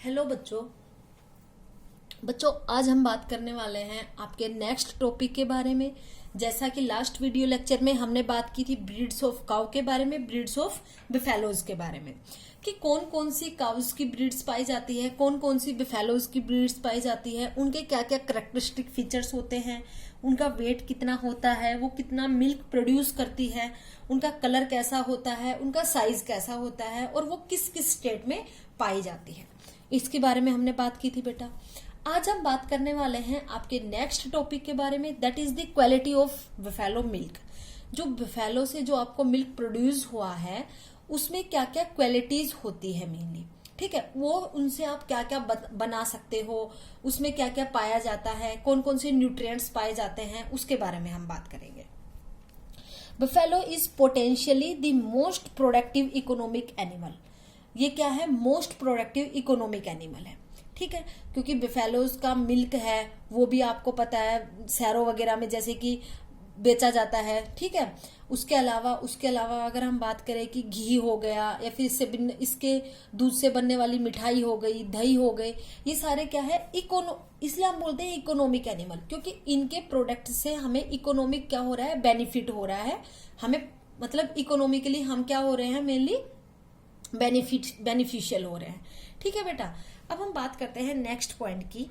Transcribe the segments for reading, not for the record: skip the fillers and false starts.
Hello बच्चों आज हम बात करने वाले हैं आपके नेक्स्ट टॉपिक के बारे में। जैसा कि लास्ट वीडियो लेक्चर में हमने बात की थी ब्रीड्स ऑफ काउ के बारे में, ब्रीड्स ऑफ बिफेलोज के बारे में, कि कौन कौन सी काउस की ब्रीड्स पाई जाती है, कौन कौन सी बिफेलोज की ब्रीड्स पाई जाती है, उनके क्या क्या करेक्टरिस्टिक फीचर्स होते हैं, उनका वेट कितना होता है, वो कितना मिल्क प्रोड्यूस करती है, उनका कलर कैसा होता है, उनका साइज कैसा होता है और वो किस किस स्टेट में पाई जाती है। इसके बारे में हमने बात की थी बेटा। आज हम बात करने वाले हैं आपके नेक्स्ट टॉपिक के बारे में, that is the quality of buffalo milk. जो बिफेलो से जो आपको मिल्क प्रोड्यूस हुआ है उसमें क्या क्या क्वालिटीज होती है मेनली, ठीक है, वो उनसे आप क्या क्या बना सकते हो, उसमें क्या क्या पाया जाता है, कौन कौन से न्यूट्रिएंट्स पाए जाते हैं, उसके बारे में हम बात करेंगे। Buffalo is potentially the most productive economic animal. ये क्या है? मोस्ट प्रोडक्टिव इकोनॉमिक एनिमल है, ठीक है, क्योंकि बिफेलोज का मिल्क है वो भी आपको पता है सैरो वगैरह में जैसे कि बेचा जाता है, ठीक है। उसके अलावा अगर हम बात करें कि घी हो गया या फिर इसके दूध से बनने वाली मिठाई हो गई, दही हो गए, ये सारे क्या है इसलिए हम बोलते हैं इकोनॉमिक एनिमल, क्योंकि इनके प्रोडक्ट से हमें इकोनॉमिक क्या हो रहा है, बेनिफिट हो रहा है हमें, मतलब इकोनॉमिकली हम क्या हो रहे हैं, मेनली बेनिफिशियल हो रहे हैं, ठीक है बेटा। अब हम बात करते हैं नेक्स्ट पॉइंट की।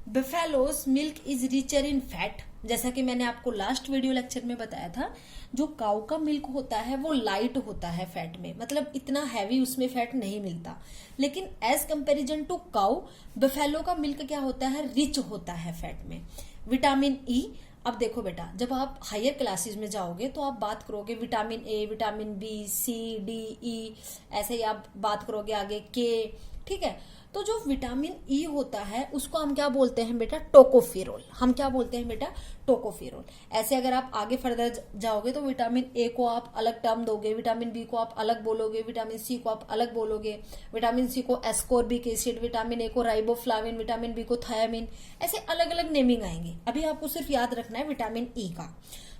Buffalo's milk is richer in fat. जैसा कि मैंने आपको लास्ट वीडियो लेक्चर में बताया था, जो काऊ का मिल्क होता है वो लाइट होता है फैट में, मतलब इतना हैवी उसमें फैट नहीं मिलता। लेकिन एज कंपैरिजन टू काऊ, बिफेलो का मिल्क क्या होता है, रिच होता है फैट में। विटामिन ई, अब देखो बेटा, जब आप हायर क्लासेस में जाओगे तो आप बात करोगे vitamin A, vitamin B, C, D, E, ऐसे ही आप बात करोगे आगे के, ठीक है। तो जो विटामिन ई होता है उसको हम क्या बोलते हैं बेटा, टोकोफेरोल। हम क्या बोलते हैं बेटा, टोकोफेरोल। ऐसे अगर आप आगे फर्दर जाओगे तो विटामिन ए को आप अलग टर्म दोगे, विटामिन बी को आप अलग बोलोगे, विटामिन सी को आप अलग बोलोगे, विटामिन सी को एस्कोर्बिक एसिड, विटामिन ए को राइबोफ्लाविन, विटामिन बी को थायामिन, ऐसे अलग अलग नेमिंग आएंगे। अभी आपको सिर्फ याद रखना है विटामिन ई का।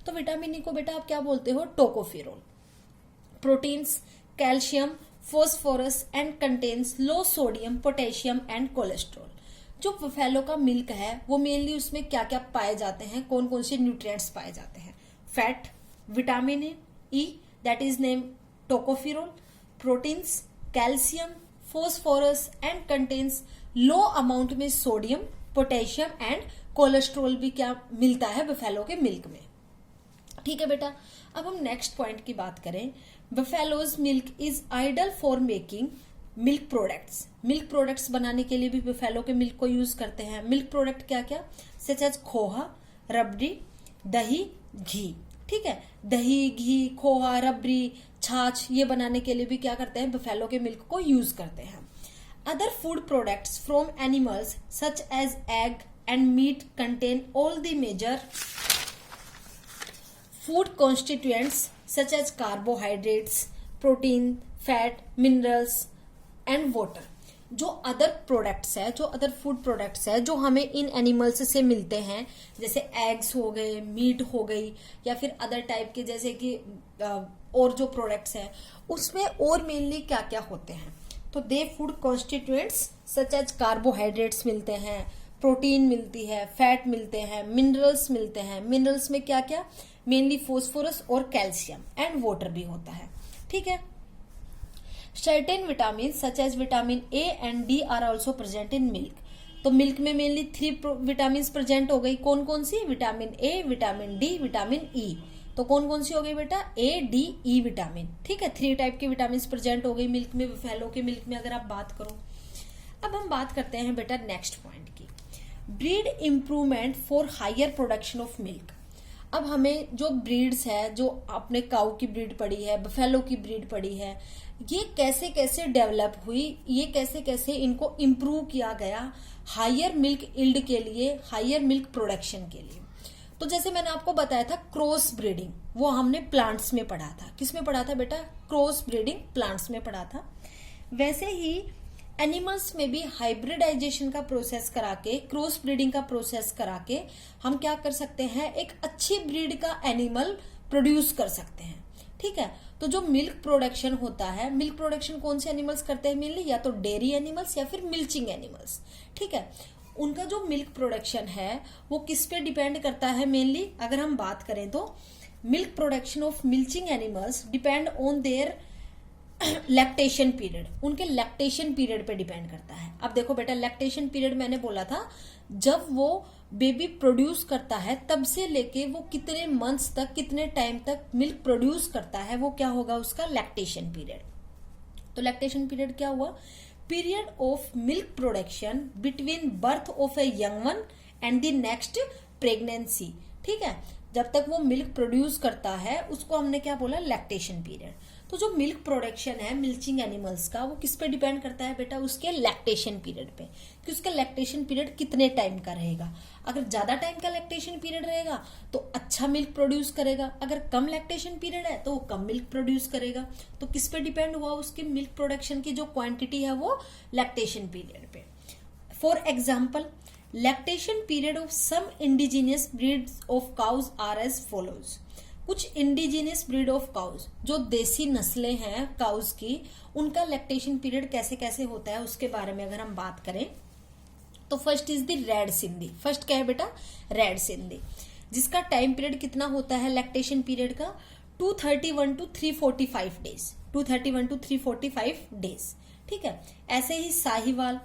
तो विटामिन ई को बेटा आप क्या बोलते हो, tocopherol. Proteins, calcium, phosphorus and contains low sodium, potassium and cholesterol। जो बिफेलो का मिल्क है वो मेनली उसमें क्या क्या पाए जाते हैं, कौन कौन से न्यूट्रिएंट्स पाए जाते हैं, fat, vitamin E that is name tocopherol, proteins, calcium, phosphorus and contains low amount में सोडियम, पोटेशियम एंड कोलेस्ट्रोल भी क्या मिलता है बिफेलो के मिल्क में, ठीक है बेटा। अब हम नेक्स्ट पॉइंट की बात करें। Buffalo's milk is ideal for making milk products. Milk products बनाने के लिए भी बिफेलो के मिल्क को यूज करते हैं। मिल्क प्रोडक्ट क्या क्या, सच एज खोहा, रबड़ी, दही, घी, ठीक है। दही, घी, खोहा, रबड़ी, छाछ, ये बनाने के लिए भी क्या करते हैं, बिफेलो के मिल्क को यूज करते हैं। Other food products from animals such as egg and meat contain all the major food constituents such as carbohydrates, protein, fat, minerals and water। जो अदर प्रोडक्ट्स है, जो अदर फूड प्रोडक्ट्स है जो हमें इन animals से मिलते हैं, जैसे एग्स हो गए, मीट हो गई, या फिर अदर टाइप के जैसे कि और जो प्रोडक्ट्स है उसमें और मेनली क्या क्या होते हैं, तो they food constituents such as carbohydrates मिलते हैं, प्रोटीन मिलती है, फैट मिलते हैं, मिनरल्स मिलते हैं। मिनरल्स में क्या क्या, मेनली फोस्फोरस और कैल्शियम एंड वाटर भी होता है, ठीक है। Certain vitamin such as vitamin A and D are also present in milk. तो मिल्क में मेनली 3 विटामिन प्रेजेंट हो गई, कौन कौन सी, vitamin A, vitamin D, vitamin E. तो कौन कौन सी हो गई बेटा, ए, डी, ई विटामिन, ठीक है। 3 टाइप के विटामिन प्रेजेंट हो गई मिल्क में, बिफेलो के मिल्क में अगर आप बात करो। अब हम बात करते हैं बेटा नेक्स्ट पॉइंट की, breed improvement for higher production of milk. अब हमें जो ब्रीड्स है, जो आपने काऊ की ब्रीड पढ़ी है, बिफेलो की ब्रीड पढ़ी है, ये कैसे कैसे डेवलप हुई, ये कैसे कैसे इनको इम्प्रूव किया गया हायर मिल्क इल्ड के लिए, हायर मिल्क प्रोडक्शन के लिए। तो जैसे मैंने आपको बताया था क्रॉस ब्रीडिंग, वो हमने प्लांट्स में पढ़ा था। किसमें पढ़ा था बेटा, क्रॉस ब्रीडिंग प्लांट्स में पढ़ा था। वैसे ही एनिमल्स में भी हाइब्रिडाइजेशन का प्रोसेस करा के, क्रॉस ब्रीडिंग का प्रोसेस करा के हम क्या कर सकते हैं, एक अच्छी ब्रीड का एनिमल प्रोड्यूस कर सकते हैं। ठीक है। तो जो मिल्क प्रोडक्शन होता है, मिल्क प्रोडक्शन कौन से एनिमल्स करते हैं मेनली, या तो डेयरी एनिमल्स या फिर मिल्चिंग एनिमल्स, ठीक है। उनका जो मिल्क प्रोडक्शन है वो किस पे डिपेंड करता है मेनली, अगर हम बात करें तो milk production of milching animals depend on their lactation period, उनके लैक्टेशन पीरियड पे डिपेंड करता है। अब देखो बेटा, लैक्टेशन पीरियड मैंने बोला था जब वो बेबी प्रोड्यूस करता है तब से लेके वो कितने मंथ्स तक, कितने टाइम तक मिल्क प्रोड्यूस करता है, वो क्या होगा उसका लैक्टेशन पीरियड। तो लैक्टेशन पीरियड क्या हुआ, period of milk production between birth of a young one and the next pregnancy, ठीक है। जब तक वो मिल्क प्रोड्यूस करता है उसको हमने क्या बोला, लैक्टेशन पीरियड। तो जो मिल्क प्रोडक्शन है मिल्चिंग एनिमल्स का वो किस पे डिपेंड करता है बेटा, उसके लैक्टेशन पीरियड पे, कि उसका लैक्टेशन पीरियड कितने टाइम का रहेगा। अगर ज्यादा टाइम का लैक्टेशन पीरियड रहेगा तो अच्छा मिल्क प्रोड्यूस करेगा, अगर कम लैक्टेशन पीरियड है तो वो कम मिल्क प्रोड्यूस करेगा। तो किस पे डिपेंड हुआ, उसके मिल्क प्रोडक्शन की जो क्वांटिटी है वो लैक्टेशन पीरियड पे। For example, lactation period of some indigenous breeds of cows are as follows. कुछ इंडिजिनियस ब्रीड ऑफ काउज, जो देसी नस्लें हैं काउज की, उनका लैक्टेशन पीरियड कैसे कैसे होता है उसके बारे में अगर हम बात करें तो first is the red Sindhi. First क्या है बेटा, रेड सिंधी, जिसका टाइम पीरियड कितना होता है लैक्टेशन पीरियड का, 231 टू 345 डेज, 231 टू 345 डेज, ठीक है। ऐसे ही साहिवाल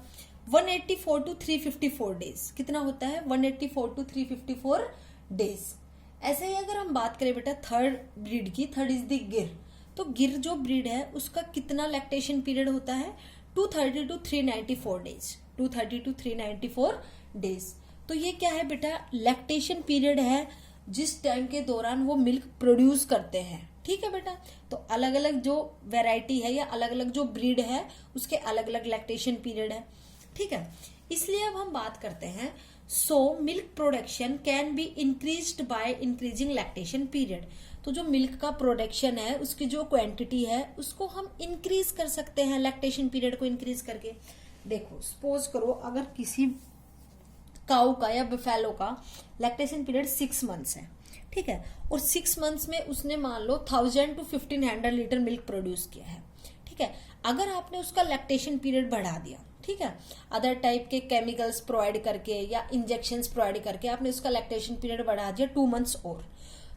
184 टू 354 डेज, कितना होता है 184 टू 354 डेज। ऐसे ही अगर हम बात करें बेटा थर्ड ब्रीड की, थर्ड इज द गिर। तो गिर जो ब्रीड है उसका कितना लैक्टेशन पीरियड होता है, 230 टू 394 डेज, 230 टू 394 डेज। तो ये क्या है बेटा, लैक्टेशन पीरियड है जिस टाइम के दौरान वो मिल्क प्रोड्यूस करते हैं, ठीक है बेटा। तो अलग अलग जो वेराइटी है या अलग अलग जो ब्रीड है उसके अलग अलग लैक्टेशन पीरियड है, ठीक है। इसलिए अब हम बात करते हैं, so milk production can be increased by increasing lactation period. तो जो मिल्क का प्रोडक्शन है उसकी जो क्वांटिटी है उसको हम इंक्रीज कर सकते हैं लैक्टेशन पीरियड को इंक्रीज करके। देखो सपोज करो अगर किसी काऊ का या बफेलो का लैक्टेशन पीरियड 6 मंथ्स है, ठीक है, और 6 मंथ्स में उसने मान लो 1000 to 1500 लीटर मिल्क प्रोड्यूस किया है, ठीक है। अगर आपने उसका लैक्टेशन पीरियड बढ़ा दिया, ठीक है, अदर टाइप के केमिकल्स प्रोवाइड करके या इंजेक्शंस प्रोवाइड करके आपने उसका लैक्टेशन पीरियड बढ़ा दिया 2 मंथ्स और,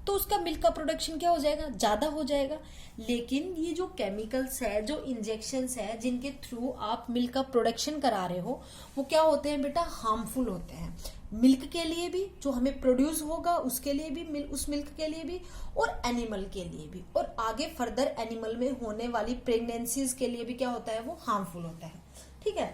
तो उसका मिल्क का प्रोडक्शन क्या हो जाएगा, ज्यादा हो जाएगा। लेकिन ये जो केमिकल्स है, जो इंजेक्शंस है जिनके थ्रू आप मिल्क का प्रोडक्शन करा रहे हो, वो क्या होते हैं बेटा, हार्मफुल होते हैं मिल्क के लिए भी, जो हमें प्रोड्यूस होगा उसके लिए भी, उस मिल्क के लिए भी, और एनिमल के लिए भी, और आगे फर्दर एनिमल में होने वाली प्रेगनेंसीज के लिए भी क्या होता है, वो हार्मफुल होता है, ठीक है।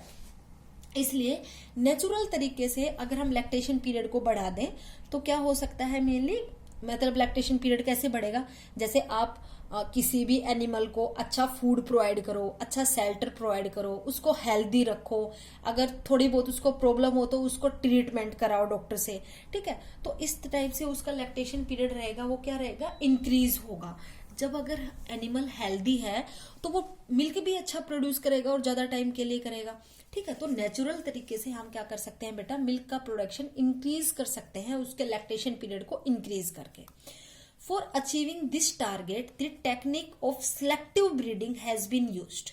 इसलिए नेचुरल तरीके से अगर हम लैक्टेशन पीरियड को बढ़ा दें तो क्या हो सकता है, मेनली मतलब लैक्टेशन पीरियड कैसे बढ़ेगा, जैसे आप किसी भी एनिमल को अच्छा फूड प्रोवाइड करो, अच्छा शेल्टर प्रोवाइड करो, उसको हेल्दी रखो, अगर थोड़ी बहुत उसको प्रॉब्लम हो तो उसको ट्रीटमेंट कराओ डॉक्टर से, ठीक है। तो इस टाइप से उसका लैक्टेशन पीरियड रहेगा वो क्या रहेगा, इंक्रीज होगा। जब अगर एनिमल हेल्दी है तो वो मिल्क भी अच्छा प्रोड्यूस करेगा और ज्यादा टाइम के लिए करेगा, ठीक है। तो नेचुरल तरीके से हम क्या कर सकते हैं बेटा, मिल्क का प्रोडक्शन इंक्रीज कर सकते हैं उसके लैक्टेशन पीरियड को इंक्रीज करके। For achieving this target the technique of selective breeding has been used.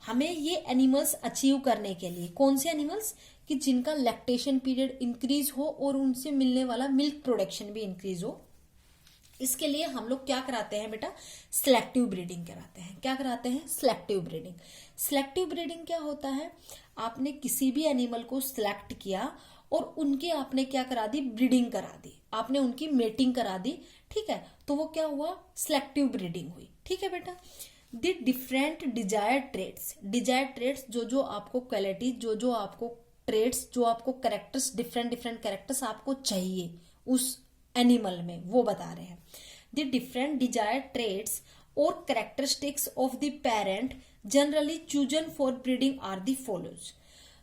हमें ये एनिमल्स अचीव करने के लिए, कौन से एनिमल्स कि जिनका लैक्टेशन पीरियड इंक्रीज हो और उनसे मिलने वाला मिल्क प्रोडक्शन भी इंक्रीज हो, इसके लिए हम लोग क्या कराते हैं बेटा, सिलेक्टिव ब्रीडिंग कराते हैं। क्या कराते हैं, सिलेक्टिव ब्रीडिंग। सिलेक्टिव ब्रीडिंग क्या होता है, आपने किसी भी एनिमल को सिलेक्ट किया और उनके आपने क्या करा दी, ब्रीडिंग करा दी, आपने उनकी मेटिंग करा दी, ठीक है। तो वो क्या हुआ, सिलेक्टिव ब्रीडिंग हुई, ठीक है बेटा। The different desired traits, desired traits जो जो आपको क्वालिटी, जो जो आपको ट्रेट्स, जो आपको कैरेक्टर्स, डिफरेंट डिफरेंट कैरेक्टर्स आपको चाहिए उस एनिमल में, वो बता रहे हैं। द डिफरेंट डिजायर्ड ट्रेट्स और characteristics of the parent generally chosen for breeding are the follows.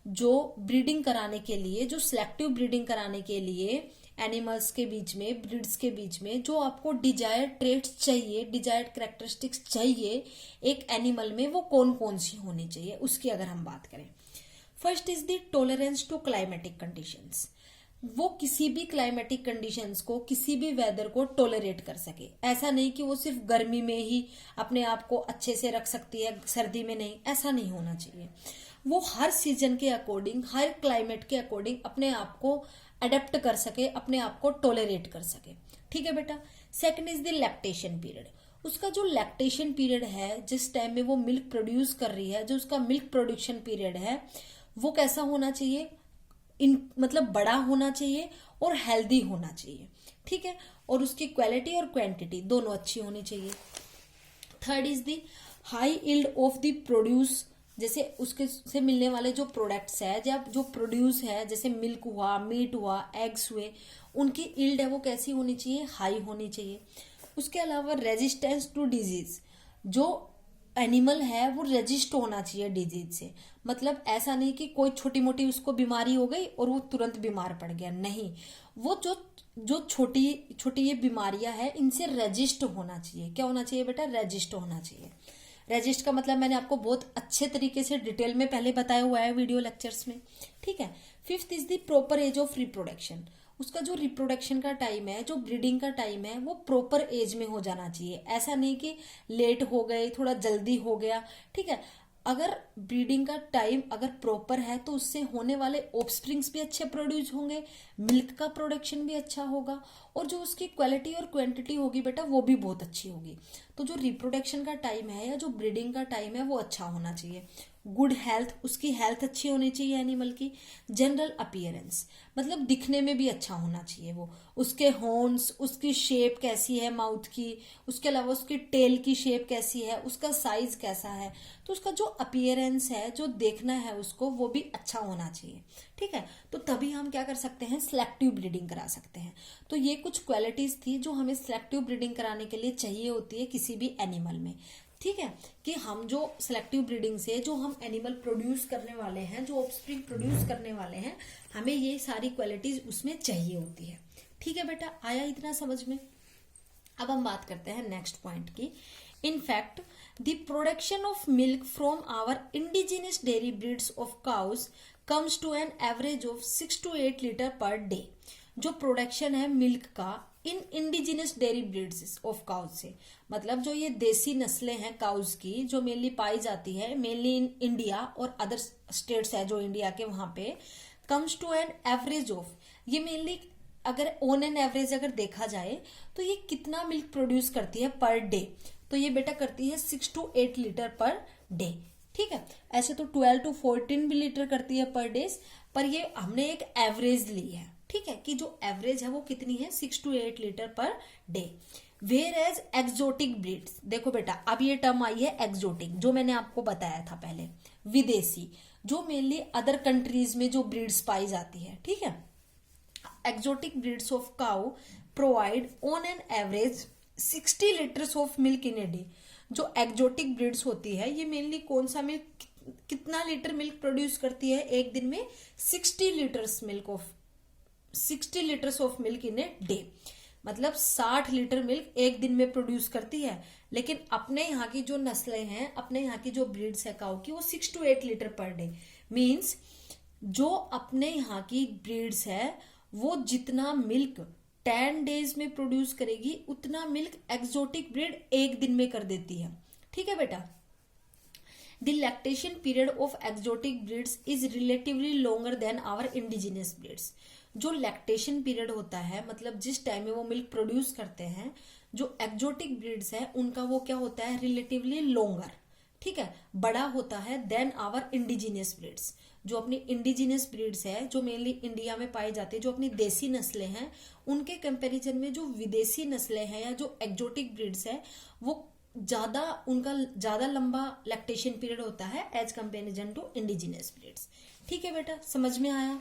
जो ब्रीडिंग कराने के लिए, जो सिलेक्टिव ब्रीडिंग कराने के लिए एनिमल्स के बीच में, ब्रीड्स के बीच में जो आपको डिजायर्ड ट्रेट्स चाहिए, डिजायर्ड कैरेक्टरिस्टिक्स चाहिए एक एनिमल में, वो कौन कौन सी होनी चाहिए उसकी अगर हम बात करें। First is the tolerance to climatic conditions. वो किसी भी क्लाइमेटिक कंडीशंस को, किसी भी वेदर को टॉलरेट कर सके। ऐसा नहीं कि वो सिर्फ गर्मी में ही अपने आप को अच्छे से रख सकती है, सर्दी में नहीं, ऐसा नहीं होना चाहिए। वो हर सीजन के अकॉर्डिंग, हर क्लाइमेट के अकॉर्डिंग अपने आप को अडेप्ट कर सके, अपने आप को टॉलरेट कर सके। ठीक है बेटा। Second is the lactation period. उसका जो लैक्टेशन पीरियड है, जिस टाइम में वो मिल्क प्रोड्यूस कर रही है, जो उसका मिल्क प्रोडक्शन पीरियड है, वो कैसा होना चाहिए, मतलब बड़ा होना चाहिए और हेल्दी होना चाहिए। ठीक है। और उसकी क्वालिटी और क्वांटिटी दोनों अच्छी होनी चाहिए। Third is the high yield of the produce. जैसे उसके से मिलने वाले जो प्रोडक्ट्स है, जब जो प्रोड्यूस है, जैसे मिल्क हुआ, मीट हुआ, एग्स हुए, उनकी यील्ड है वो कैसी होनी चाहिए, हाई होनी चाहिए। उसके अलावा रेजिस्टेंस टू डिजीज, जो एनिमल है वो रेजिस्ट होना चाहिए डिजीज से। मतलब ऐसा नहीं कि कोई छोटी मोटी उसको बीमारी हो गई और वो तुरंत बीमार पड़ गया, नहीं। वो जो छोटी छोटी ये बीमारियां हैं, इनसे रेजिस्ट होना चाहिए। क्या होना चाहिए बेटा, रेजिस्ट होना चाहिए। रेजिस्ट का मतलब मैंने आपको बहुत अच्छे तरीके से डिटेल में पहले बताया हुआ है वीडियो लेक्चर्स में। ठीक है। Fifth is the proper age of reproduction. उसका जो रिप्रोडक्शन का टाइम है, जो ब्रीडिंग का टाइम है, वो प्रॉपर एज में हो जाना चाहिए। ऐसा नहीं कि लेट हो गए, थोड़ा जल्दी हो गया। ठीक है। अगर ब्रीडिंग का टाइम अगर प्रॉपर है तो उससे होने वाले ऑफस्प्रिंग्स भी अच्छे प्रोड्यूस होंगे, मिल्क का प्रोडक्शन भी अच्छा होगा, और जो उसकी क्वालिटी और क्वांटिटी होगी बेटा वो भी बहुत अच्छी होगी। तो जो रिप्रोडक्शन का टाइम है या जो ब्रीडिंग का टाइम है वो अच्छा होना चाहिए। गुड हेल्थ, उसकी हेल्थ अच्छी होनी चाहिए एनिमल की। जनरल अपीयरेंस, मतलब दिखने में भी अच्छा होना चाहिए वो। उसके हॉर्न्स, उसकी शेप कैसी है माउथ की, उसके अलावा उसकी टेल की शेप कैसी है, उसका साइज कैसा है। तो उसका जो अपीयरेंस है, जो देखना है उसको, वो भी अच्छा होना चाहिए। ठीक है। तो तभी हम क्या कर सकते हैं, सिलेक्टिव ब्रीडिंग करा सकते हैं। तो ये कुछ क्वालिटीज थी जो हमें सिलेक्टिव ब्रीडिंग कराने के लिए चाहिए होती है किसी भी एनिमल में। ठीक है। कि हम जो सिलेक्टिव ब्रीडिंग से जो हम एनिमल प्रोड्यूस करने वाले हैं, जो ऑफस्प्रिंग प्रोड्यूस करने वाले हैं, हमें ये सारी क्वालिटीज उसमें चाहिए होती है। ठीक है बेटा, आया इतना समझ में। अब हम बात करते हैं नेक्स्ट पॉइंट की। In fact the production of milk from our indigenous dairy breeds of cows comes to an average of 6 to 8 litre per day. जो प्रोडक्शन है मिल्क का in indigenous dairy breeds of cows से, मतलब जो ये देसी नस्लें हैं काउज की, जो मेनली पाई जाती है मेनली इन इंडिया और अदर स्टेट्स है जो इंडिया के, वहां पे comes to an average of, ये मेनली अगर ऑन एन एवरेज अगर देखा जाए तो ये कितना मिल्क प्रोड्यूस करती है पर डे, तो ये बेटा करती है 6 to 8 लीटर पर डे। ठीक है। ऐसे तो 12 to 14 भी लीटर करती है पर डे, पर ये हमने एक एवरेज ली है। ठीक है, कि जो एवरेज है वो कितनी है, 6 to 8 litre per day. Whereas exotic breeds, देखो बेटा अब ये टर्म आई है एक्सोटिक, जो मैंने आपको बताया था पहले, विदेशी, जो मेनली अदर कंट्रीज में जो ब्रीड्स पाई जाती है। ठीक है। Exotic breeds of cow provide on an average 60 litres of milk in a day. जो एक्सोटिक ब्रीड्स होती है ये मेनली कौन सा मिल्क, कितना लीटर मिल्क प्रोड्यूस करती है एक दिन में, 60 litres of milk in a day. मतलब 60 लीटर मिल्क एक दिन में प्रोड्यूस करती है। लेकिन अपने यहाँ की जो नस्लें हैं, अपने यहाँ की जो ब्रीड्स है काऊ की, वो 6 to 8 litre per day. Means जो अपने यहाँ की ब्रीड्स है वो जितना मिल्क 10 डेज में प्रोड्यूस करेगी उतना मिल्क एक्सोटिक ब्रीड एक दिन में कर देती है। ठीक है बेटा। The lactation period of exotic breeds is relatively longer than our indigenous breeds. जो लैक्टेशन पीरियड होता है, मतलब जिस टाइम में वो मिल्क प्रोड्यूस करते हैं, जो एक्सोटिक ब्रीड्स है उनका वो क्या होता है, रिलेटिवली लोंगर। ठीक है, बड़ा होता है देन आवर इंडिजिनियस ब्रीड्स। जो अपनी इंडिजिनियस ब्रीड्स है, जो मेनली इंडिया में पाई जाती है, जो अपनी देसी नस्लें हैं, उनके कंपैरिजन में जो विदेशी नस्लें हैं या जो एक्सोटिक ब्रीड्स है वो उनका ज्यादा लंबा लैक्टेशन पीरियड होता है as comparison to indigenous breeds. ठीक है बेटा, समझ में आया।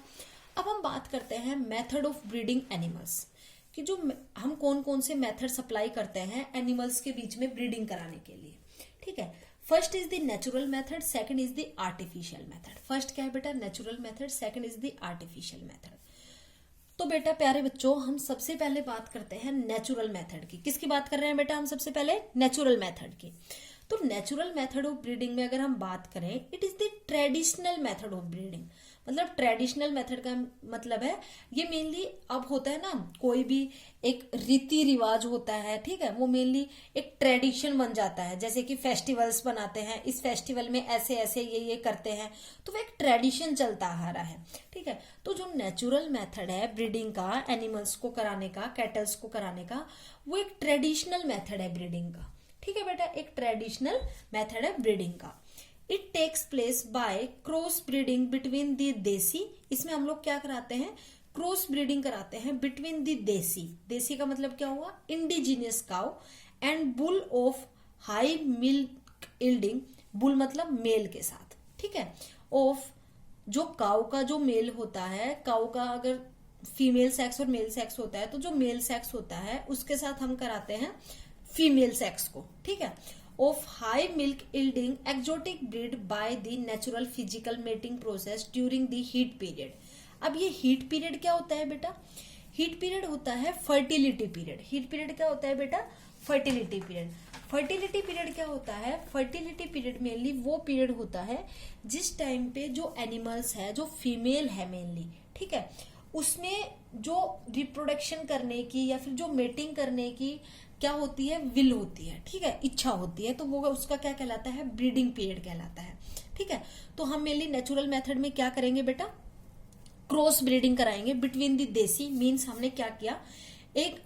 अब हम बात करते हैं मेथड ऑफ ब्रीडिंग एनिमल्स, कि जो हम कौन कौन से मेथड सप्लाई करते हैं एनिमल्स के बीच में ब्रीडिंग कराने के लिए। ठीक है। First is the natural method, second is the artificial method. First क्या है बेटा, natural method, second is the artificial method. तो बेटा प्यारे बच्चों, हम सबसे पहले बात करते हैं नेचुरल मेथड की। किसकी बात कर रहे हैं बेटा हम सबसे पहले, नेचुरल मेथड की। तो नेचुरल मेथड ऑफ ब्रीडिंग में अगर हम बात करें, it is the traditional method of breeding. मतलब ट्रेडिशनल मेथड का मतलब है ये मेनली अब होता है ना, कोई भी एक रीति रिवाज होता है, ठीक है, वो मेनली एक ट्रेडिशन बन जाता है। जैसे कि फेस्टिवल्स बनाते हैं, इस फेस्टिवल में ऐसे ऐसे ये करते हैं, तो वो एक ट्रेडिशन चलता आ रहा है, ठीक है। तो जो नेचुरल मेथड है ब्रीडिंग का, एनिमल्स को कराने का, कैटल्स को कराने का, वो एक ट्रेडिशनल मेथड है ब्रीडिंग का, ठीक है बेटा, एक ट्रेडिशनल मेथड है ब्रीडिंग का। It takes place by cross breeding between the desi, इसमें हम लोग क्या कराते हैं, क्रॉस ब्रीडिंग कराते हैं बिटवीन दी देसी, देसी का मतलब क्या हुआ, indigenous cow and bull of high milk yielding, bull मतलब मेल के साथ, ठीक है, ऑफ जो काउ का जो मेल होता है, काउ का अगर फीमेल सेक्स और मेल सेक्स होता है, तो जो मेल सेक्स होता है उसके साथ हम कराते हैं फीमेल सेक्स को, ठीक है, of high milk yielding exotic breed by the natural physical mating process during the heat period. अब ये हीट पीरियड क्या होता है बेटा, हीट पीरियड होता है फर्टिलिटी पीरियड। हीट पीरियड क्या होता है बेटा, फर्टिलिटी पीरियड। फर्टिलिटी पीरियड क्या होता है, फर्टिलिटी पीरियड मेनली वो पीरियड होता है जिस टाइम पे जो एनिमल्स है, जो फीमेल है मेनली, ठीक है, उसमें जो रिप्रोडक्शन करने की या फिर जो मेटिंग करने की क्या होती है, विल होती है, ठीक है, इच्छा होती है, तो वो उसका क्या कहलाता है, ब्रीडिंग पीरियड कहलाता है, ठीक है। तो हम मेनली नेचुरल मेथड में क्या करेंगे बेटा, क्रॉस ब्रीडिंग कराएंगे बिटवीन द देसी, मीन्स हमने क्या किया, एक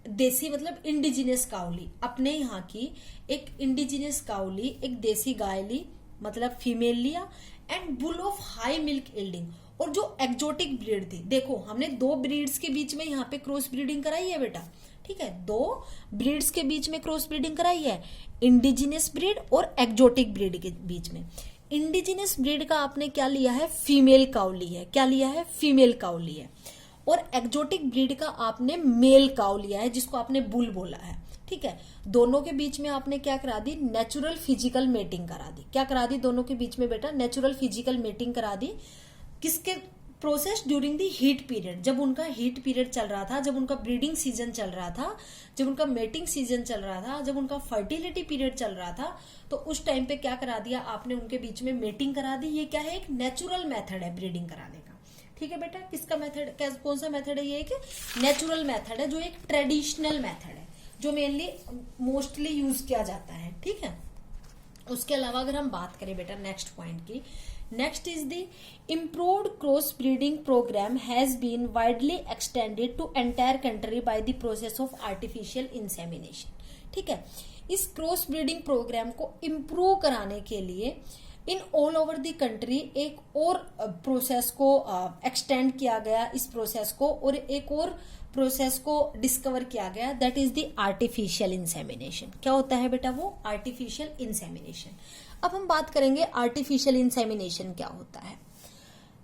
देसी मतलब इंडिजिनियस काउली, अपने यहाँ की एक इंडिजिनियस काउली, एक देसी गाय ली, मतलब फीमेल लिया, and bull of high milk yielding, और जो एक्सोटिक ब्रीड थी, देखो हमने दो ब्रीड्स के बीच में यहाँ पे क्रॉस ब्रीडिंग कराई है बेटा, ठीक है, दो ब्रीड्स के बीच में क्रॉस ब्रीडिंग कराई है, इंडिजिनियस ब्रीड और एक्सोटिक ब्रीड के बीच में। इंडिजिनियस ब्रीड का आपने क्या लिया है, फीमेल काउ ली है, क्या लिया है, फीमेल काउ ली है, और एक्सोटिक ब्रीड का आपने मेल काउ लिया है जिसको आपने बुल बोला है, ठीक है। दोनों के बीच में आपने क्या करा दी, नेचुरल फिजिकल मेटिंग करा दी। क्या करा दी दोनों के बीच में बेटा, नेचुरल फिजिकल मेटिंग करा दी। किसके process, during the heat period, जब उनका हीट पीरियड चल रहा था, जब उनका ब्रीडिंग सीजन चल रहा था, जब उनका मेटिंग सीजन चल रहा था, जब उनका फर्टिलिटी पीरियड चल रहा था, तो उस टाइम पे क्या करा दिया आपने, उनके बीच में मेटिंग करा दी। ये क्या है, एक नेचुरल मेथड है ब्रीडिंग कराने का, ठीक है बेटा। किसका मेथड, कौन सा मेथड है, ये एक नेचुरल मेथड है, जो एक ट्रेडिशनल मेथड है, जो मेनली मोस्टली यूज किया जाता है, ठीक है। उसके अलावा अगर हम बात करें बेटा नेक्स्ट पॉइंट की, next is the improved cross breeding programme has been widely extended to entire country by the process of artificial insemination, ठीक है। इस क्रॉस ब्रीडिंग प्रोग्राम को इम्प्रूव कराने के लिए in all over the country एक और प्रोसेस को एक्सटेंड किया गया, इस प्रोसेस को, और एक और प्रोसेस को डिस्कवर किया गया, that is the artificial insemination. क्या होता है बेटा, वो आर्टिफिशियल इंसेमिनेशन। अब हम बात करेंगे आर्टिफिशियल इंसेमिनेशन क्या होता है।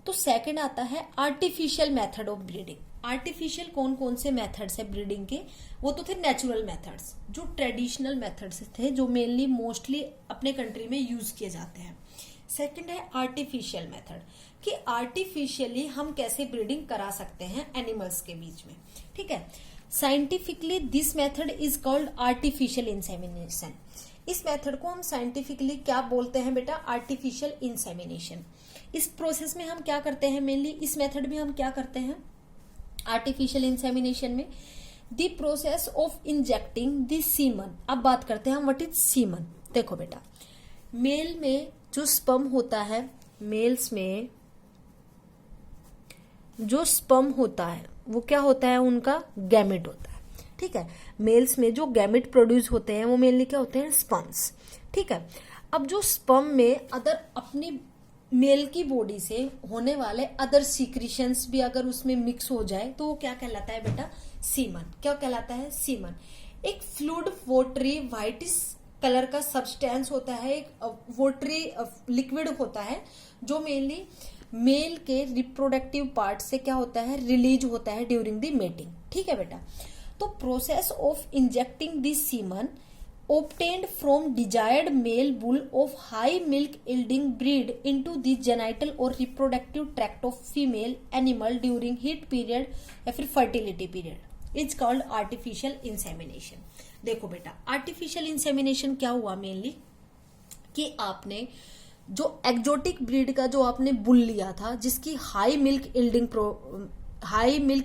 तो सेकंड आता है artificial method of breeding. Artificial कौन कौन से मेथड्स है ब्रीडिंग के, वो तो थे नेचुरल मेथड्स, जो ट्रेडिशनल मेथड्स थे, जो मेनली मोस्टली अपने कंट्री में यूज किए जाते हैं। सेकंड है आर्टिफिशियल मेथड, कि आर्टिफिशियली हम कैसे ब्रीडिंग करा सकते हैं एनिमल्स के बीच में, ठीक है। Scientifically this method is called artificial insemination. इस मेथड को हम साइंटिफिकली क्या बोलते हैं बेटा, आर्टिफिशियल इंसेमिनेशन। इस प्रोसेस में हम क्या करते हैं, मेनली इस मेथड में हम क्या करते हैं, आर्टिफिशियल इंसेमिनेशन में, the process of injecting the semen. अब बात करते हैं हम व्हाट इज सीमन। देखो बेटा, मेल में जो स्पर्म होता है, मेल्स में जो स्पर्म होता है वो क्या होता है, उनका गैमेट होता है, ठीक है। मेल्स में जो गैमेट प्रोड्यूस होते हैं वो मेनली क्या होते हैं, स्पर्म्स, ठीक है। अब जो स्पर्म में अदर अपनी मेल की बॉडी से होने वाले अदर सीक्रेशंस भी अगर उसमें मिक्स हो जाए तो वो क्या कहलाता है बेटा, सीमन। क्या कहलाता है, सीमन। एक फ्लूइड वोटरी व्हाइटिश कलर का सब्सटेंस होता है, एक वोटरी लिक्विड होता है, जो मेनली मेल के रिप्रोडक्टिव पार्ट से क्या होता है, रिलीज होता है ड्यूरिंग द मेटिंग, ठीक है बेटा। तो process of injecting this semen obtained from desired male bull of high milk yielding breed into the genital or reproductive tract of female animal during heat period या फिर fertility period is called artificial insemination। देखो बेटा, artificial insemination क्या हुआ, mainly कि आपने जो exotic breed का जो आपने बुल लिया था, जिसकी हाई मिल्क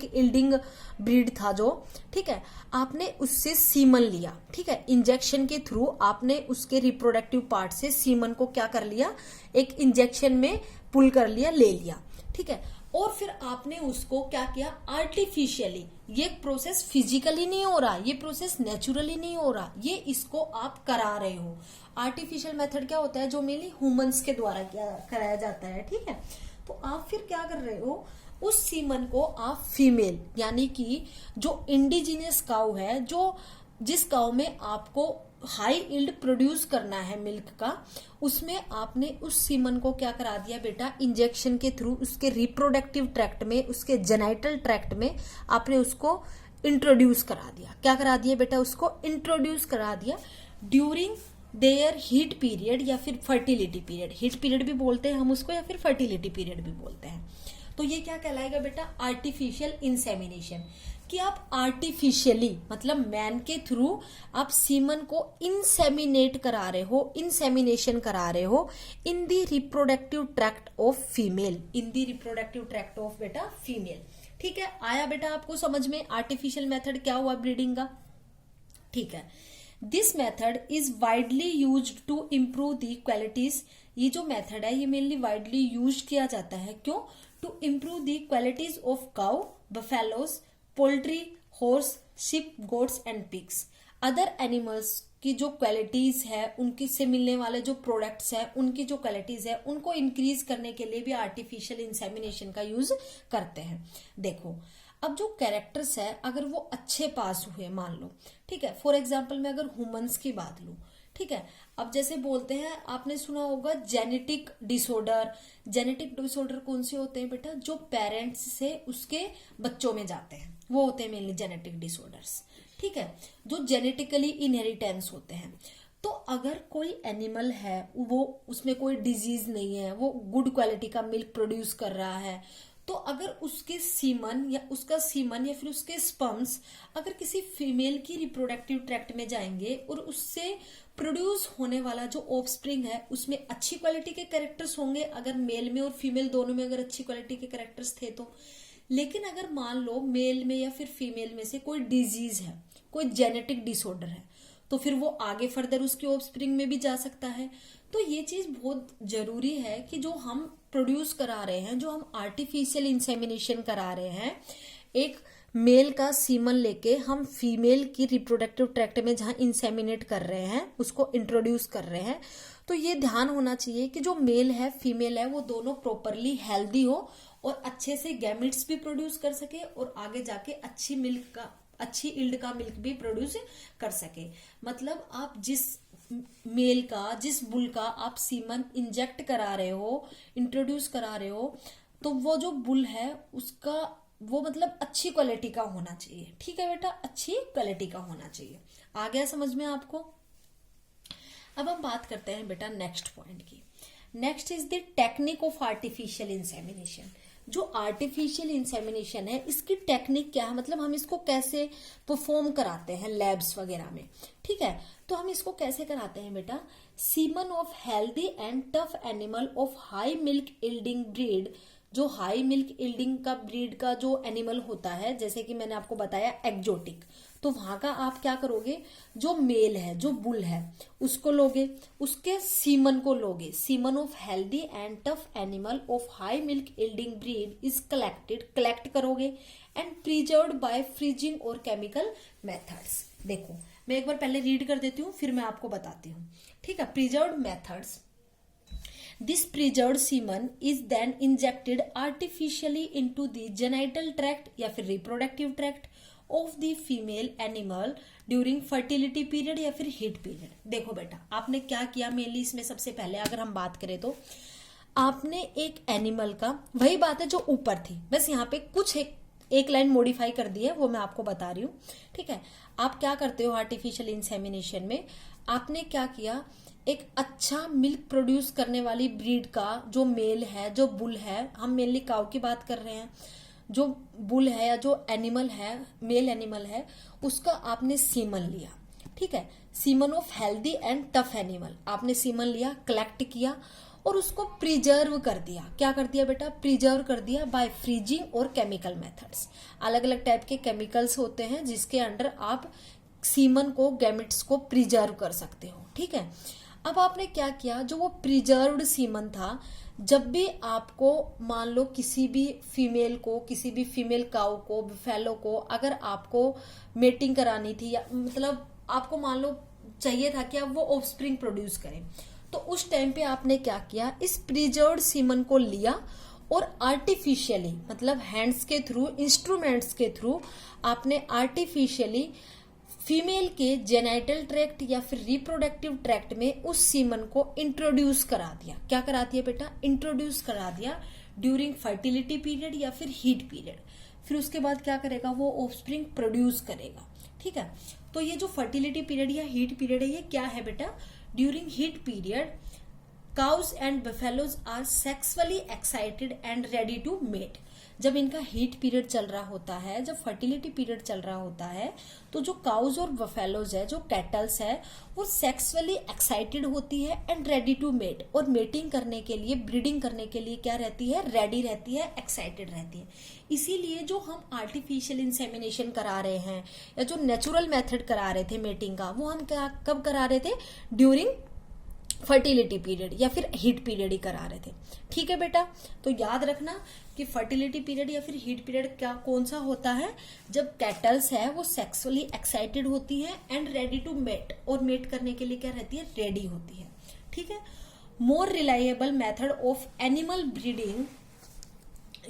इल्डिंग ब्रीड था जो, ठीक है, आपने उससे सीमन लिया, ठीक है, इंजेक्शन के थ्रू आपने उसके रिप्रोडक्टिव पार्ट से सीमन को क्या कर लिया, एक इंजेक्शन में पुल कर लिया, ले लिया, ठीक है, और फिर आपने उसको क्या किया, आर्टिफिशियली, ये प्रोसेस फिजिकली नहीं हो रहा, ये प्रोसेस नेचुरली नहीं हो रहा, ये इसको आप करा रहे हो। आर्टिफिशियल मेथड क्या होता है, जो मेनली ह्यूमंस के द्वारा कराया जाता है, ठीक है। तो आप फिर क्या कर रहे हो, उस सीमन को आप फीमेल, यानी कि जो इंडिजिनियस काउ है, जो जिस काउ में आपको हाई इल्ड प्रोड्यूस करना है मिल्क का, उसमें आपने उस सीमन को क्या करा दिया बेटा, इंजेक्शन के थ्रू उसके रिप्रोडक्टिव ट्रैक्ट में, उसके जेनाइटल ट्रैक्ट में आपने उसको इंट्रोड्यूस करा दिया। क्या करा दिया बेटा, उसको इंट्रोड्यूस करा दिया ड्यूरिंग देयर हीट पीरियड या फिर फर्टिलिटी पीरियड। हीट पीरियड भी बोलते हैं हम उसको, या फिर फर्टिलिटी पीरियड भी बोलते हैं। तो ये क्या कहलाएगा बेटा, आर्टिफिशियल इंसेमिनेशन, कि आप आर्टिफिशियली मतलब मैन के थ्रू आप सीमन को इंसेमिनेट करा रहे हो, इंसेमिनेशन करा रहे हो in the reproductive tract of female, in the reproductive tract of बेटा फीमेल। ठीक है, आया बेटा आपको समझ में आर्टिफिशियल मेथड क्या हुआ ब्रीडिंग का। ठीक है, this method is widely used to improve the qualities. ये जो मेथड है ये मेनली वाइडली यूज किया जाता है, क्यों, to improve the qualities of cow, buffaloes, poultry, horse, sheep, goats and pigs. Other animals की जो क्वालिटीज है, उनकी से मिलने वाले जो प्रोडक्ट्स है, उनकी जो क्वालिटीज है, उनको इंक्रीज करने के लिए भी आर्टिफिशियल इंसेमिनेशन का यूज करते हैं। देखो, अब जो कैरेक्टर्स है अगर वो अच्छे पास हुए मान लो, ठीक है, फॉर एग्जाम्पल मैं अगर ह्यूमंस की बात लूं, ठीक है, अब जैसे बोलते हैं, आपने सुना होगा जेनेटिक डिसऑर्डर। जेनेटिक डिसऑर्डर कौन से होते हैं बेटा, जो पेरेंट्स से उसके बच्चों में जाते हैं, वो होते हैं मेनली जेनेटिक डिसऑर्डर्स। ठीक है, जो जेनेटिकली इनहेरिटेंस होते हैं। तो अगर कोई एनिमल है, वो उसमें कोई डिजीज नहीं है, वो गुड क्वालिटी का मिल्क प्रोड्यूस कर रहा है, तो अगर उसके सीमन या उसका सीमन या फिर उसके स्पर्म्स अगर किसी फीमेल की रिप्रोडक्टिव ट्रैक्ट में जाएंगे और उससे प्रोड्यूस होने वाला जो ऑफस्प्रिंग है उसमें अच्छी क्वालिटी के कैरेक्टर्स होंगे, अगर मेल में और फीमेल दोनों में अगर अच्छी क्वालिटी के कैरेक्टर्स थे तो। लेकिन अगर मान लो मेल में या फिर फीमेल में से कोई डिजीज है, कोई जेनेटिक डिसऑर्डर है, तो फिर वो आगे फर्दर उसकी ऑफस्प्रिंग में भी जा सकता है। तो ये चीज बहुत जरूरी है कि जो हम प्रोड्यूस करा रहे हैं, जो हम आर्टिफिशियल इंसेमिनेशन करा रहे हैं, एक मेल का सीमन लेके हम फीमेल की रिप्रोडक्टिव ट्रैक्ट में जहां इंसेमिनेट कर रहे हैं, उसको इंट्रोड्यूस कर रहे हैं, तो ये ध्यान होना चाहिए कि जो मेल है फीमेल है वो दोनों प्रॉपरली हेल्दी हो और अच्छे से गैमेट्स भी प्रोड्यूस कर सके और आगे जाके अच्छी इल्ड का मिल्क भी प्रोड्यूस कर सके। मतलब आप जिस मेल का, जिस बुल का आप सीमन इंजेक्ट करा रहे हो, इंट्रोड्यूस करा रहे हो, तो वो जो बुल है उसका वो मतलब अच्छी क्वालिटी का होना चाहिए। ठीक है बेटा, अच्छी क्वालिटी का होना चाहिए। आ गया समझ में आपको। अब हम बात करते हैं बेटा नेक्स्ट पॉइंट की। Next is the technique of artificial insemination. जो आर्टिफिशियल इंसेमिनेशन है इसकी टेक्निक क्या है, मतलब हम इसको कैसे परफॉर्म कराते हैं लैब्स वगैरह में। ठीक है, तो हम इसको कैसे कराते हैं बेटा, semen of healthy and tough animal of high milk yielding breed. जो हाई मिल्क इल्डिंग का ब्रीड का जो एनिमल होता है, जैसे कि मैंने आपको बताया एक्जोटिक, तो वहां का आप क्या करोगे, जो मेल है, जो बुल है, उसको लोगे, उसके सीमन को लोगे। Semen of healthy and tough animal of high milk yielding breed is collect करोगे एंड प्रिजर्व्ड बाय फ्रीजिंग और केमिकल मेथड्स। देखो मैं एक बार पहले रीड कर देती हूँ, फिर मैं आपको बताती हूँ। ठीक है, preserved methods. This preserved semen is then injected artificially into the genital tract या फिर reproductive tract of the female animal during fertility period या फिर heat period। देखो बेटा आपने क्या किया, मेनली इसमें सबसे पहले अगर हम बात करें तो आपने एक एनिमल का, वही बात है जो ऊपर थी, बस यहाँ पे कुछ एक लाइन मॉडिफाई कर दी है, वो मैं आपको बता रही हूँ। ठीक है, आप क्या करते हो आर्टिफिशियल इंसेमिनेशन में, आपने क्या किया, एक अच्छा मिल्क प्रोड्यूस करने वाली ब्रीड का जो मेल है, जो बुल है, हम मेनली काउ की बात कर रहे हैं, जो बुल है या जो एनिमल है, मेल एनिमल है, उसका आपने सीमन लिया। ठीक है, semen of healthy and tough animal, आपने सीमन लिया, कलेक्ट किया और उसको प्रिजर्व कर दिया। क्या कर दिया बेटा? प्रिजर्व कर दिया बाय फ्रीजिंग और केमिकल मेथड्स। अलग अलग टाइप के केमिकल्स होते हैं जिसके अंडर आप सीमन को, गैमेट्स को प्रिजर्व कर सकते हो। ठीक है, अब आपने क्या किया, जो वो प्रिजर्व्ड सीमन था, जब भी आपको मान लो किसी भी फीमेल को, किसी भी फीमेल काऊ को, बुफेलो को अगर आपको मेटिंग करानी थी, या मतलब आपको मान लो चाहिए था कि आप वो ऑफस्प्रिंग प्रोड्यूस करें, तो उस टाइम पे आपने क्या किया, इस प्रिजर्व्ड सीमन को लिया और आर्टिफिशियली, मतलब हैंड्स के थ्रू, इंस्ट्रूमेंट्स के थ्रू आपने आर्टिफिशियली फीमेल के जेनाइटल ट्रैक्ट या फिर रिप्रोडक्टिव ट्रैक्ट में उस सीमन को इंट्रोड्यूस करा दिया। क्या करा दिया बेटा? इंट्रोड्यूस करा दिया ड्यूरिंग फर्टिलिटी पीरियड या फिर हीट पीरियड। फिर उसके बाद क्या करेगा, वो ऑफस्प्रिंग प्रोड्यूस करेगा। ठीक है, तो ये जो फर्टिलिटी पीरियड या हीट पीरियड है, ये क्या है बेटा? During heat period cows and buffaloes are sexually excited and ready to mate। जब इनका हीट पीरियड चल रहा होता है, जब फर्टिलिटी पीरियड चल रहा होता है, तो जो काउज और बफेलोज है, जो कैटल्स है, वो सेक्सुअली एक्साइटेड होती है एंड रेडी टू मेट, और मेटिंग करने के लिए, ब्रीडिंग करने के लिए क्या रहती है? रेडी रहती है, एक्साइटेड रहती है। इसीलिए जो हम आर्टिफिशियल इंसेमिनेशन करा रहे हैं या जो नेचुरल मेथड करा रहे थे मेटिंग का, वो हम क्या कब करा रहे थे? ड्यूरिंग फर्टिलिटी पीरियड या फिर हीट पीरियड ही करा रहे थे। ठीक है बेटा, तो याद रखना कि फर्टिलिटी पीरियड या फिर हीट पीरियड क्या, कौन सा होता है? जब कैटल्स है वो सेक्सुअली एक्साइटेड होती हैं एंड रेडी टू मेट, और मेट करने के लिए क्या रहती है? रेडी होती है। ठीक है, मोर reliable method of animal breeding,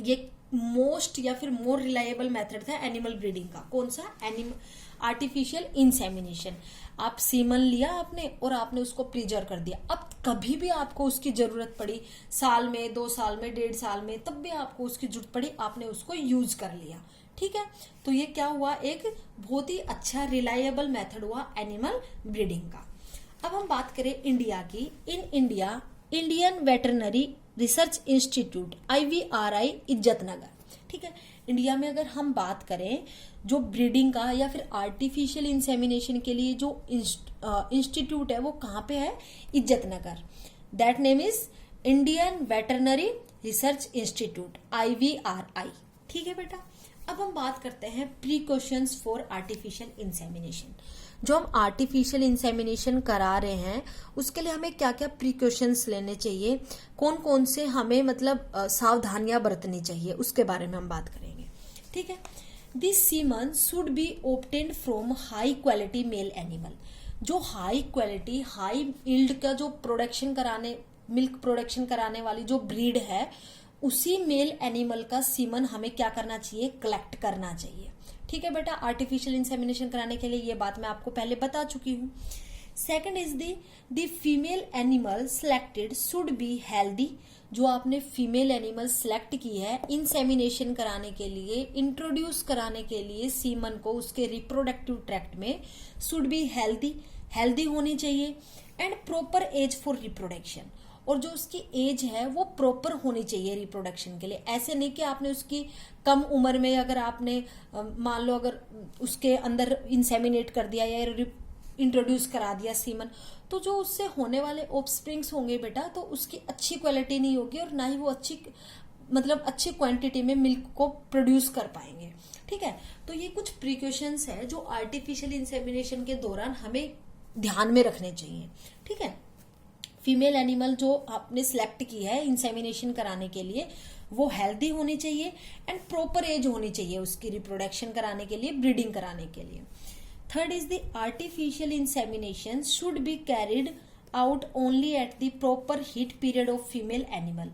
ये मोस्ट या फिर मोर रिलायबल मेथड था एनिमल ब्रीडिंग का। कौन सा? Artificial insemination. आप सीमन लिया आपने और आपने उसको प्रिजर्व कर दिया। अब कभी भी आपको उसकी जरूरत पड़ी, साल में, 2 साल में, 1.5 साल में, तब भी आपको उसकी जरूरत पड़ी, आपने उसको यूज कर लिया। ठीक है, तो ये क्या हुआ? एक बहुत ही अच्छा रिलायबल मेथड हुआ एनिमल ब्रीडिंग का। अब हम बात करें इंडिया की। In India, Indian veterinary research institute IVRI Izzatnagar. ठीक है, इंडिया में अगर हम बात करें जो ब्रीडिंग का या फिर आर्टिफिशियल इंसेमिनेशन के लिए जो इंस्टीट्यूट है, वो कहाँ पे है? Izzatnagar. That name is Indian veterinary research institute IVRI। ठीक है बेटा, अब हम बात करते हैं प्रिकॉशंस फॉर आर्टिफिशियल इंसेमिनेशन। जो हम आर्टिफिशियल इंसेमिनेशन करा रहे हैं उसके लिए हमें क्या क्या प्रिकॉशंस लेने चाहिए, कौन कौन से हमें मतलब सावधानियां बरतनी चाहिए, उसके बारे में हम बात करेंगे। ठीक है, this semen should be obtained from high quality male animal. जो हाई क्वालिटी, हाई यील्ड का जो प्रोडक्शन कराने, मिल्क प्रोडक्शन कराने वाली जो ब्रीड है, उसी मेल एनिमल का सीमन हमें क्या करना चाहिए? कलेक्ट करना चाहिए। ठीक है बेटा, आर्टिफिशियल इंसेमिनेशन कराने के लिए ये बात मैं आपको पहले बता चुकी हूँ। Second is the female animal selected should be healthy. जो आपने फीमेल एनिमल सिलेक्ट की है इंसेमिनेशन कराने के लिए, इंट्रोड्यूस कराने के लिए सीमन को उसके रिप्रोडक्टिव ट्रैक्ट में, शुड बी हेल्दी, हेल्दी होनी चाहिए, and proper age for reproduction. और जो उसकी एज है वो प्रॉपर होनी चाहिए रिप्रोडक्शन के लिए। ऐसे नहीं कि आपने उसकी कम उम्र में अगर आपने मान लो अगर उसके अंदर इंसेमिनेट कर दिया या इंट्रोड्यूस करा दिया सीमन, तो जो उससे होने वाले ऑफस्प्रिंग्स होंगे बेटा, तो उसकी अच्छी क्वालिटी नहीं होगी और ना ही वो अच्छी क्वांटिटी में मिल्क को प्रोड्यूस कर पाएंगे। ठीक है, तो ये कुछ प्रिकॉशंस है जो आर्टिफिशियल इंसेमिनेशन के दौरान हमें ध्यान में रखने चाहिए। ठीक है, फीमेल एनिमल जो आपने सिलेक्ट की है इंसेमिनेशन कराने के लिए, वो हेल्दी होनी चाहिए एंड प्रॉपर एज होनी चाहिए उसकी रिप्रोडक्शन कराने के लिए, ब्रीडिंग कराने के लिए। Third is the artificial insemination should be carried out only at the proper heat period of female animal.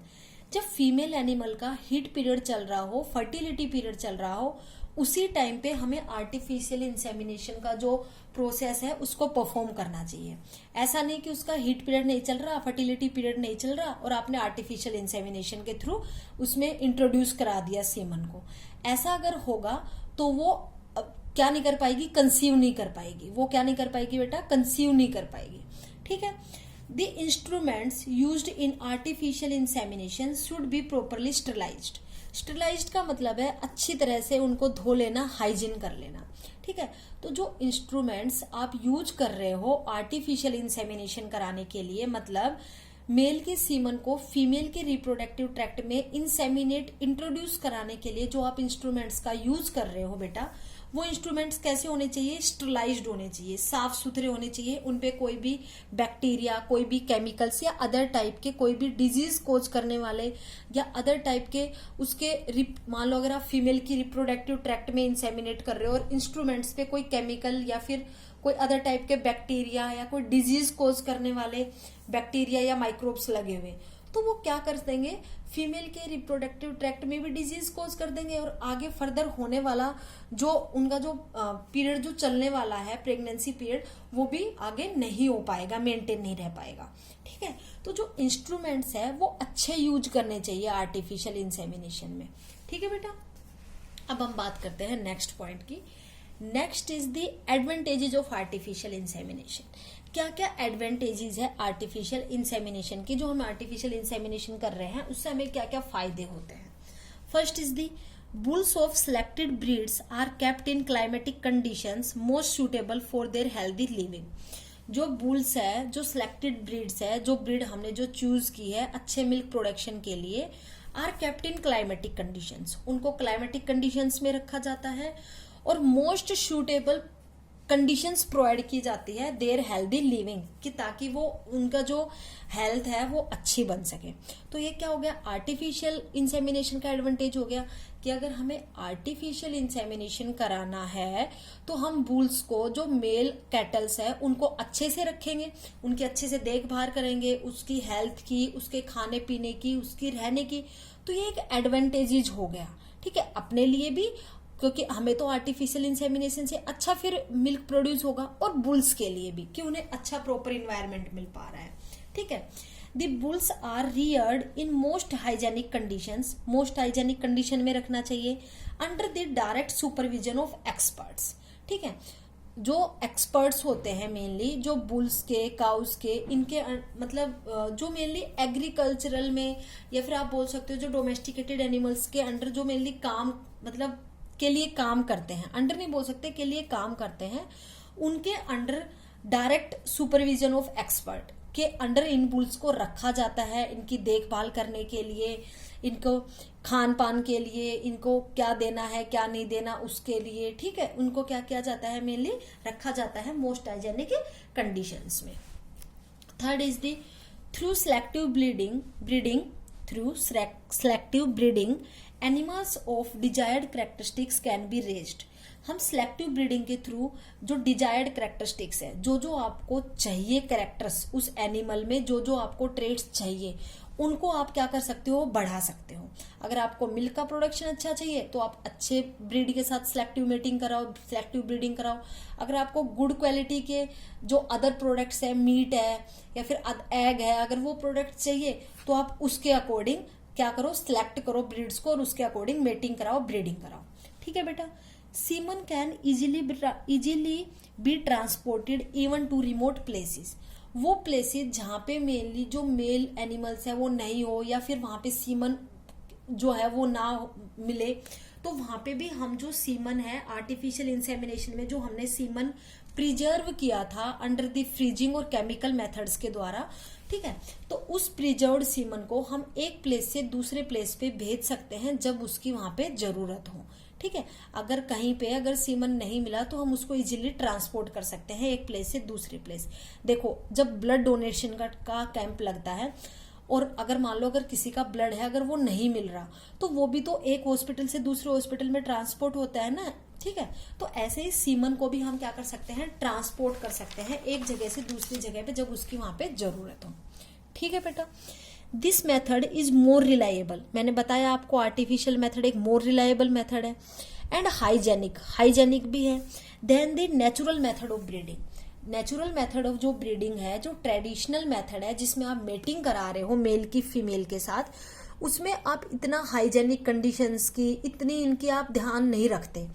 जब फीमेल एनिमल का हीट पीरियड चल रहा हो, फर्टिलिटी पीरियड चल रहा हो, उसी टाइम पे हमें आर्टिफिशियल इंसेमिनेशन का जो प्रोसेस है उसको परफॉर्म करना चाहिए। ऐसा नहीं कि उसका हीट पीरियड नहीं चल रहा, फर्टिलिटी पीरियड नहीं चल रहा और आपने आर्टिफिशियल इंसेमिनेशन के थ्रू उसमें इंट्रोड्यूस करा दिया सीमन को। ऐसा अगर होगा तो वो क्या नहीं कर पाएगी? कंसीव नहीं कर पाएगी। वो क्या नहीं कर पाएगी बेटा? कंसीव नहीं कर पाएगी। ठीक है, the instruments used in artificial insemination should be properly sterilised. Sterilised का मतलब है अच्छी तरह से उनको धो लेना, हाइजीन कर लेना, ठीक है। तो जो इंस्ट्रूमेंट्स आप यूज कर रहे हो आर्टिफिशियल इंसेमिनेशन कराने के लिए, मतलब मेल के सीमन को फीमेल के रिप्रोडक्टिव ट्रैक्ट में इंसेमिनेट इंट्रोड्यूस कराने के लिए जो आप इंस्ट्रूमेंट्स का यूज कर रहे हो बेटा, वो इंस्ट्रूमेंट्स कैसे होने चाहिए? स्टरलाइज्ड होने चाहिए, साफ सुथरे होने चाहिए, उनपे कोई भी बैक्टीरिया, कोई भी केमिकल्स या अदर टाइप के कोई भी डिजीज कोज करने वाले या अदर टाइप के उसके मान लो अगर आप फीमेल की रिप्रोडक्टिव ट्रैक्ट में इंसेमिनेट कर रहे हो और इंस्ट्रूमेंट्स पे कोई केमिकल या फिर कोई अदर टाइप के बैक्टीरिया या कोई डिजीज कोज करने वाले बैक्टीरिया या माइक्रोब्स लगे हुए, तो वो क्या कर देंगे? फीमेल के रिप्रोडक्टिव ट्रैक्ट में भी डिजीज कोज कर देंगे और आगे फर्दर होने वाला जो उनका जो पीरियड जो चलने वाला है, प्रेगनेंसी पीरियड, वो भी आगे नहीं हो पाएगा, मेंटेन नहीं रह पाएगा, ठीक है। तो जो इंस्ट्रूमेंट्स है वो अच्छे यूज करने चाहिए आर्टिफिशियल इंसेमिनेशन में, ठीक है बेटा। अब हम बात करते हैं नेक्स्ट पॉइंट की। Next is the advantages of artificial insemination. क्या क्या एडवांटेजेस है आर्टिफिशियल इंसेमिनेशन की? जो हम आर्टिफिशियल इंसेमिनेशन कर रहे हैं उससे हमें क्या क्या फायदे होते हैं? First is the bulls of selected breeds are kept in climatic conditions most suitable for their healthy living. जो बुल्स है, जो सिलेक्टेड ब्रीड्स है, जो ब्रीड हमने जो चूज की है अच्छे मिल्क प्रोडक्शन के लिए, are kept in climatic conditions, उनको क्लाइमेटिक कंडीशंस में रखा जाता है और मोस्ट सूटेबल कंडीशंस प्रोवाइड की जाती है देयर हेल्दी लिविंग कि ताकि वो उनका जो हेल्थ है वो अच्छी बन सके। तो ये क्या हो गया? आर्टिफिशियल इंसेमिनेशन का एडवांटेज हो गया कि अगर हमें आर्टिफिशियल इंसेमिनेशन कराना है तो हम बुल्स को, जो मेल कैटल्स है, उनको अच्छे से रखेंगे, उनकी अच्छे से देखभाल करेंगे, उसकी हेल्थ की, उसके खाने पीने की, उसकी रहने की। तो ये एक एडवांटेजेज हो गया, ठीक है, अपने लिए भी, क्योंकि हमें तो आर्टिफिशियल इंसेमिनेशन से अच्छा फिर मिल्क प्रोड्यूस होगा, और बुल्स के लिए भी कि उन्हें अच्छा प्रॉपर इन्वायरमेंट मिल पा रहा है, ठीक है। The bulls are reared in most hygienic conditions, most hygienic condition में रखना चाहिए, under the direct supervision of experts, ठीक है। जो एक्सपर्ट्स होते हैं मेनली, जो बुल्स के, काउस के, इनके मतलब जो मेनली एग्रीकल्चरल में या फिर आप बोल सकते हो जो डोमेस्टिकेटेड एनिमल्स के अंडर जो मेनली काम मतलब के लिए काम करते हैं, अंडर नहीं बोल सकते, के लिए काम करते हैं, उनके under direct supervision of expert के अंडर इन बुल्स को रखा जाता है, इनकी देखभाल करने के लिए, इनको खान पान के लिए, इनको क्या देना है क्या नहीं देना उसके लिए, ठीक है, उनको क्या किया जाता है? मेनली रखा जाता है मोस्ट हाइजेनिक कंडीशंस में। Third is the through selective breeding through selective breeding animals of desired characteristics can be raised. हम सिलेक्टिव ब्रीडिंग के थ्रू जो डिजायर्ड कैरेक्टरिस्टिक्स है, जो जो आपको चाहिए कैरेक्टर्स उस एनिमल में, जो जो आपको ट्रेड्स चाहिए, उनको आप क्या कर सकते हो? बढ़ा सकते हो। अगर आपको मिल्क का प्रोडक्शन अच्छा चाहिए तो आप अच्छे ब्रीड के साथ सिलेक्टिव मेटिंग कराओ, सिलेक्टिव ब्रीडिंग कराओ। अगर आपको गुड क्वालिटी के जो अदर प्रोडक्ट्स है, मीट है या फिर एग है, अगर वो प्रोडक्ट चाहिए तो आप उसके अकॉर्डिंग क्या करो? सिलेक्ट करो ब्रीड्स को और उसके अकॉर्डिंग मेटिंग कराओ, ब्रीडिंग कराओ, ठीक है बेटा। Semen can easily be transported even to remote places. वो प्लेसेस जहां पे मेनली जो मेल एनिमल्स है वो नहीं हो या फिर वहां पे सीमन जो है वो ना मिले, तो वहां पे भी हम जो सीमन है आर्टिफिशियल इंसेमिनेशन में जो हमने सीमन प्रिजर्व किया था अंडर द फ्रीजिंग और केमिकल मेथड्स के द्वारा, ठीक है, तो उस प्रिजर्व्ड सीमन को हम एक प्लेस से दूसरे प्लेस पे भेज सकते हैं जब उसकी वहां पे जरूरत हो, ठीक है। अगर कहीं पे अगर सीमन नहीं मिला तो हम उसको इजीली ट्रांसपोर्ट कर सकते हैं एक प्लेस से दूसरे प्लेस। देखो, जब ब्लड डोनेशन का कैंप लगता है और अगर मान लो अगर किसी का ब्लड है अगर वो नहीं मिल रहा तो वो भी तो एक हॉस्पिटल से दूसरे हॉस्पिटल में ट्रांसपोर्ट होता है ना, ठीक है। तो ऐसे ही सीमन को भी हम क्या कर सकते हैं? ट्रांसपोर्ट कर सकते हैं एक जगह से दूसरी जगह पे जब उसकी वहां पे जरूरत हो, ठीक है बेटा। This method is more reliable, मैंने बताया आपको आर्टिफिशियल मेथड एक मोर रिलायबल मेथड है, एंड हाइजेनिक भी है than the natural method of breeding. Natural method of जो ब्रीडिंग है, जो ट्रेडिशनल मेथड है जिसमें आप मेटिंग करा रहे हो मेल की फीमेल के साथ, उसमें आप इतना हाइजेनिक कंडीशंस की इतनी इनकी आप ध्यान नहीं रखते।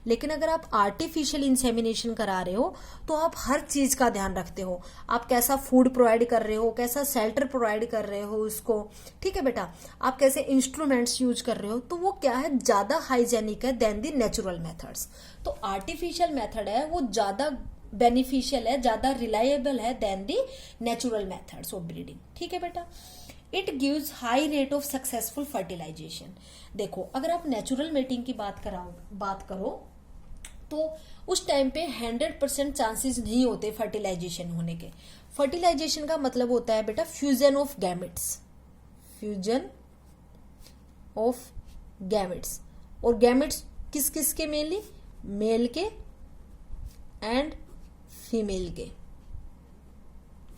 लेकिन अगर आप आर्टिफिशियल इंसेमिनेशन करा रहे हो तो आप हर चीज का ध्यान रखते हो, आप कैसा फूड प्रोवाइड कर रहे हो, कैसा शेल्टर प्रोवाइड कर रहे हो उसको, ठीक है बेटा, आप कैसे इंस्ट्रूमेंट्स यूज कर रहे हो, तो वो क्या है, ज्यादा हाइजेनिक है देन द नेचुरल मेथड्स। तो आर्टिफिशियल मेथड है वो ज्यादा बेनिफिशियल है, ज्यादा रिलायबल है than the natural methods of breeding, ठीक है बेटा। It gives high rate of successful fertilisation. देखो अगर आप नेचुरल मेटिंग की बात करो तो उस टाइम पे 100% चांसेस नहीं होते फर्टिलाइजेशन होने के। फर्टिलाइजेशन का मतलब होता है बेटा fusion of gametes, fusion of gametes. और गैमेट्स किस किस के, मेनली मेल के एंड फीमेल के,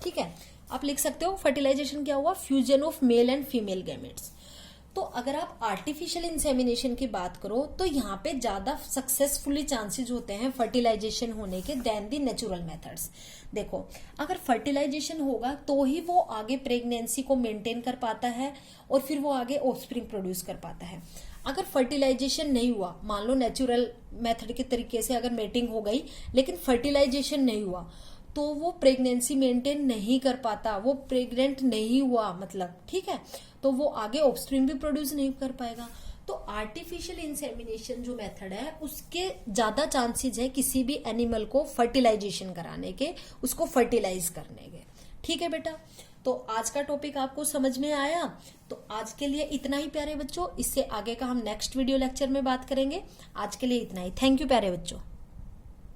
ठीक है। आप लिख सकते हो फर्टिलाइजेशन क्या हुआ, fusion of male and female gametes. तो अगर आप आर्टिफिशियल इंसेमिनेशन की बात करो तो यहाँ पे ज्यादा सक्सेसफुली चांसेस होते हैं फर्टिलाइजेशन होने के देन दी नेचुरल मेथड्स। देखो अगर फर्टिलाइजेशन होगा तो ही वो आगे प्रेगनेंसी को मेंटेन कर पाता है और फिर वो आगे ऑफस्प्रिंग प्रोड्यूस कर पाता है। अगर फर्टिलाइजेशन नहीं हुआ, मान लो नेचुरल मेथड के तरीके से अगर मेटिंग हो गई लेकिन फर्टिलाइजेशन नहीं हुआ, तो वो प्रेगनेंसी मेंटेन नहीं कर पाता, वो प्रेग्नेंट नहीं हुआ मतलब, ठीक है, तो वो आगे ऑफस्प्रिंग भी प्रोड्यूस नहीं कर पाएगा। तो आर्टिफिशियल इंसेमिनेशन जो मेथड है उसके ज्यादा चांसेस है किसी भी एनिमल को फर्टिलाइजेशन कराने के, उसको फर्टिलाइज करने के, ठीक है बेटा। तो आज का टॉपिक आपको समझ में आया। तो आज के लिए इतना ही प्यारे बच्चों, इससे आगे का हम नेक्स्ट वीडियो लेक्चर में बात करेंगे। आज के लिए इतना ही, थैंक यू प्यारे बच्चों।